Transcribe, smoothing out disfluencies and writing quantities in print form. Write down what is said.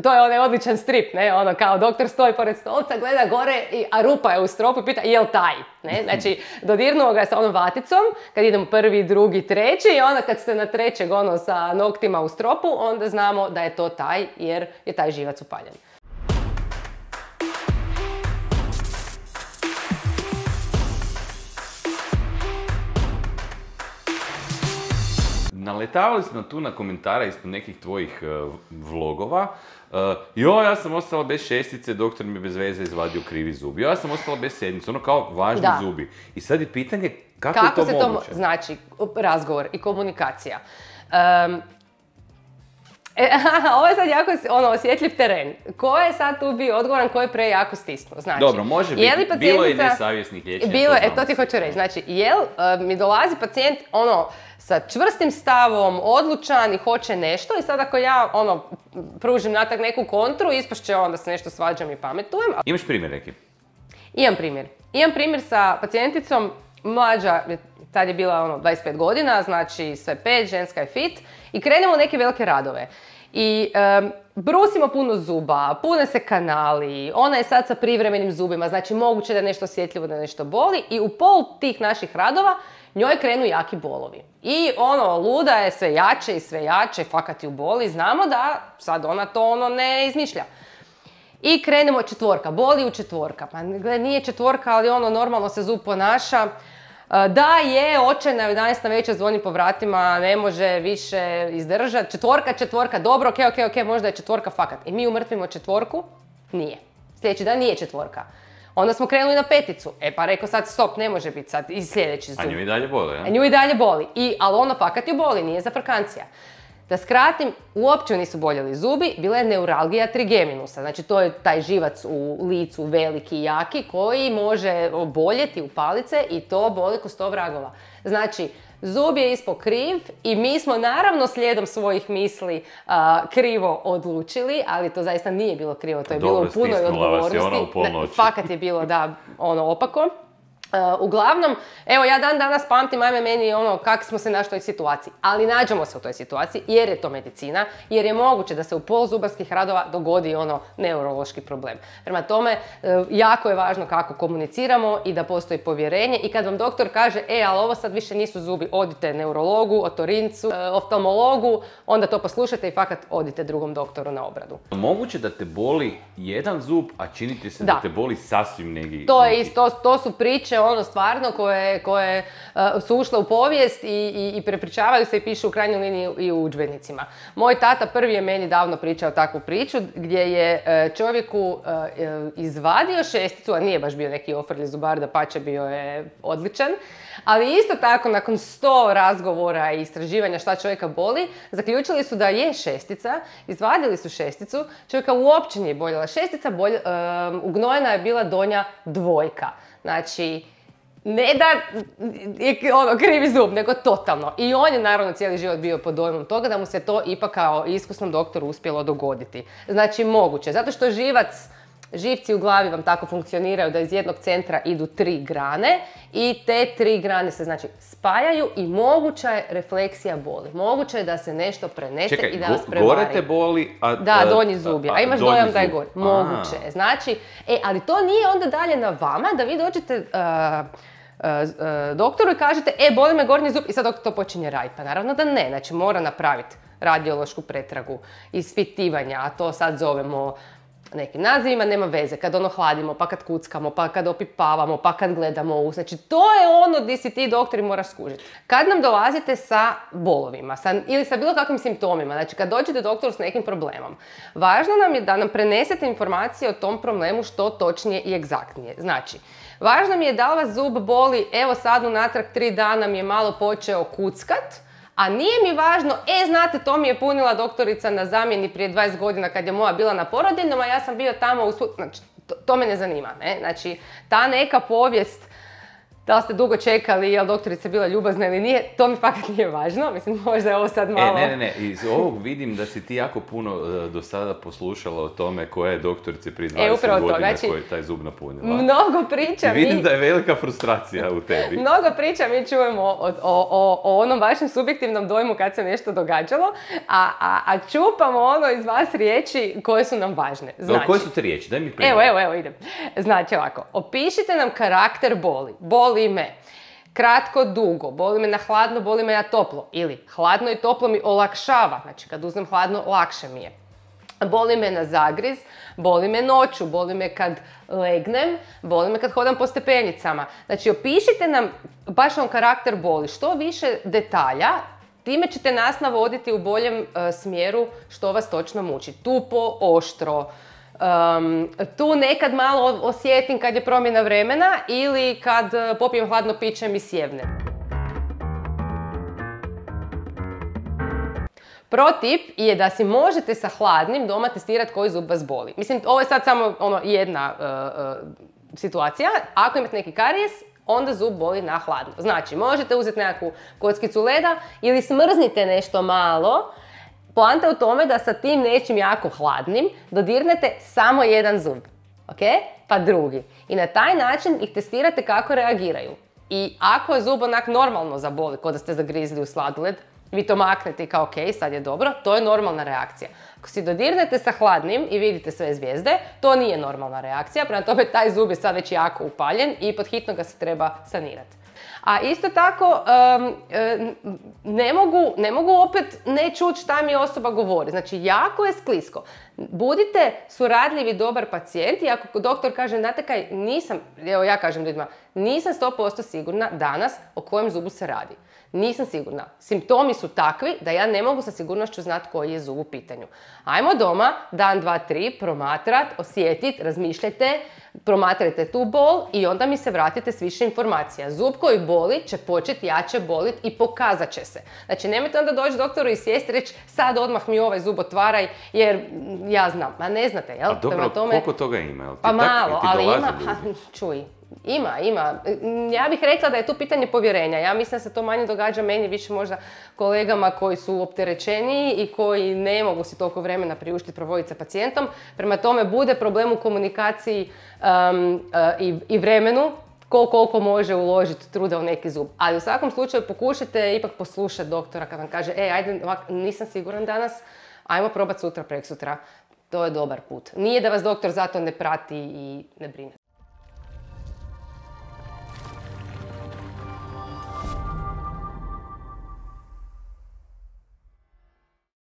to je onaj odličan strip, ne, ono kao doktor stoji pored stolca, gleda gore, a rupa je u stropu i pita jel taj, ne, znači dodirnuo ga sa onom vaticom, kad idemo prvi, drugi, treći i onda kad ste na trećeg ono sa noktima u stropu, onda znamo da je to taj jer je taj živac upaljen. Naletavali smo tu na komentare ispod nekih tvojih vlogova. Ja sam ostala bez šestice, doktor mi bez veze izvadio krivi zub. Ja sam ostala bez sedmice, ono kao važni zubi. I sad je pitanje kako je to moguće? Kako se to znači, razgovor i komunikacija. Ovo je sad jako osjetljiv teren. Ko je sad tu bio odgovoran, ko je pre jako stisnuo? Znači, dobro, može biti. Bilo je nesavjesnih liječenja. To ti hoću reći. Znači, jel mi dolazi pacijent sa čvrstim stavom, odlučan i hoće nešto i sad ako ja pružim natak neku kontru, ispašće onda se nešto svađam i pametujem. Imaš primjer neki? Imam primjer. Imam primjer sa pacijenticom, mlađa, tad je bila 25 godina, znači sve 5, ženska je fit i krenemo u neke velike radove. I brusimo puno zuba, pune se kanali, ona je sad sa privremenim zubima, znači moguće da je nešto osjetljivo, da nešto boli i u pol tih naših radova njoj krenu jaki bolovi. I luda je sve jače, fakat ju boli, znamo da sad ona to ne izmišlja. I krenemo četvorka, boli u četvorka, pa gled, nije četvorka, ali normalno se zub ponaša. Da je, očajna je u 11 navečer, zvoni po vratima, ne može više izdržati. Četvorka, dobro, ok, možda je četvorka, fakat. I mi umrtvimo četvorku, nije. Sljedeći dan nije četvorka. Onda smo krenuli na peticu. Pa rekao sad stop, ne može biti sad i sljedeći zub. A nju i dalje boli, ja? A nju i dalje boli. Ali fakat ju boli, nije zafrkancija. Da skratim, uopće nisu boljeli zubi, bila je neuralgija trigeminusa. Znači to je taj živac u licu veliki i jaki koji može boljeti u palice i to boli ko 100 vragova. Znači, zub je ispod kriv i mi smo naravno slijedom svojih misli krivo odlučili, ali to zaista nije bilo krivo, to je bilo u punoj odgovornosti. Fakat je bilo, opako. Uglavnom, evo ja dan danas pamtim, ajme meni kako smo se našli u toj situaciji, ali nađemo se u toj situaciji jer je to medicina, jer je moguće da se u pol zubarskih radova dogodi neurološki problem. Prema tome, jako je važno kako komuniciramo i da postoji povjerenje i kad vam doktor kaže, ali ovo sad više nisu zubi, odite neurologu, otorincu, oftalmologu, onda to poslušajte i fakat odite drugom doktoru na obradu. Moguće da te boli jedan zub, a čini ti se da te boli sasvim neki. To su priče stvarno koje su ušle u povijest i prepričavaju se i pišu u krajnjoj liniji i u udžbenicima. Moj tata prvi je meni davno pričao takvu priču gdje je čovjeku izvadio šesticu, a nije baš bio neki ofrlji zubar, dapače bio je odličan, ali isto tako nakon 100 razgovora i istraživanja šta čovjeka boli, zaključili su da je šestica, izvadili su šesticu, čovjeka uopće nije boljela šestica, ugnojena je bila donja dvojka. Znači, ne da je krivi zub, nego totalno. I on je naravno cijeli život bio pod dojmom toga da mu se to ipak kao iskusnom doktoru uspjelo dogoditi. Znači, moguće. Zato što živci u glavi vam tako funkcioniraju da iz jednog centra idu 3 grane i te 3 grane se znači spajaju i moguća je refleksija boli. Moguće je da se nešto prenese i da vas prevari. Gore te boli, Da, donji zub je. A imaš dojam da je gore. Moguće je. Znači, ali to nije onda dalje na vama da vi dođete doktoru i kažete, boli me gornji zub i sad doktor to počinje raditi. Pa naravno da ne. Znači, mora napraviti radiološku pretragu, ispitivanja, a to sad zovemo nekim nazivima, nema veze, kad hladimo, pa kad kuckamo, pa kad opipavamo, pa kad gledamo znači to je gdje si ti doktori moraš skužiti. Kad nam dolazite sa bolovima ili sa bilo kakvim simptomima, znači kad dođete doktoru s nekim problemom, važno nam je da nam prenesete informacije o tom problemu što točnije i egzaktnije. Znači, važno mi je da li vas zub boli, evo sad unatrag 3 dana mi je malo počeo kuckat, a nije mi važno, znate, to mi je punila doktorica na zamjeni prije 20 godina kad je moja bila na porodiljnom, a ja sam bio tamo znači, to me ne zanima, ne? Znači, ta neka povijest da li ste dugo čekali, je li doktorica bila ljubazna ili nije, to mi fakat nije važno. Mislim, možda je ovo sad malo... Ne, iz ovog vidim da si ti jako puno do sada poslušala o tome koja je doktorici prije 20 godina koja je taj zub napunila. Mnogo pričam. Vidim da je velika frustracija u tebi. Mnogo priča mi čujemo o onom vašem subjektivnom dojmu kad se nešto događalo, a čupamo ono iz vas riječi koje su nam važne. Znači, koje su te riječi? Daj mi primjer. Evo, idem. Znači ovako, opišite nam karakter boli. Boli me kratko, dugo, boli me na hladno, boli me na toplo. Ili hladno i toplo mi olakšava, znači kad uzmem hladno, lakše mi je. Boli me na zagriz, boli me noću, boli me kad legnem, boli me kad hodam po stepenicama. Znači opišite nam baš vam karakter boli. Što više detalja, time ćete nas navoditi u boljem smjeru što vas točno muči. Tupo, oštro, tu nekad malo osjetim kad je promjena vremena ili kad popijem hladno piće mi sjevne. Protip je da si možete sa hladnim doma testirati koji zub vas boli. Mislim, ovo je sad samo jedna situacija. Ako imate neki karijes, onda zub boli na hladno. Znači, možete uzeti nekakvu kockicu leda ili smrznite nešto malo. Poanta je u tome da sa tim nečim jako hladnim dodirnete samo jedan zub, ok? Pa drugi. I na taj način ih testirate kako reagiraju. I ako je zub onak normalno zaboli, kao da ste zagrizli u sladoled, vi to maknete i kao ok, sad je dobro, to je normalna reakcija. Ako si dodirnete sa hladnim i vidite sve zvijezde, to nije normalna reakcija, prema tome taj zub je sad već jako upaljen i pod hitno ga se treba sanirati. A isto tako, ne mogu opet ne čuti šta mi osoba govori. Znači, jako je sklisko. Budite suradljivi, dobar pacijent i ako doktor kaže, znate kaj, ja kažem ljudima, nisam 100% sigurna danas o kojem zubu se radi. Nisam sigurna. Simptomi su takvi da ja ne mogu sa sigurnošću znati koji je zub u pitanju. Ajmo doma, dan, dva, tri, promatrat, osjetit, razmišljajte, promatrajte tu bol i onda mi se vratite s više informacija. Zub koji boli će početi jače boliti i pokazat će se. Znači, nemojte onda doći doktoru i sjesti i reći sad odmah mi ovaj zub otvaraj jer ja znam. A ne znate, jel? A dobro, koliko toga ima? Pa malo, ali ima, čuj. Ima. Ja bih rekla da je tu pitanje povjerenja. Ja mislim da se to manje događa meni, više možda kolegama koji su opterećeniji i koji ne mogu si toliko vremena priuštiti provoditi sa pacijentom. Prema tome bude problem u komunikaciji i vremenu koliko može uložiti truda u neki zub. Ali u svakom slučaju pokušajte ipak poslušati doktora kad vam kaže ajde, nisam siguran danas, ajmo probati sutra, preksutra. To je dobar put. Nije da vas doktor zato ne prati i ne brine.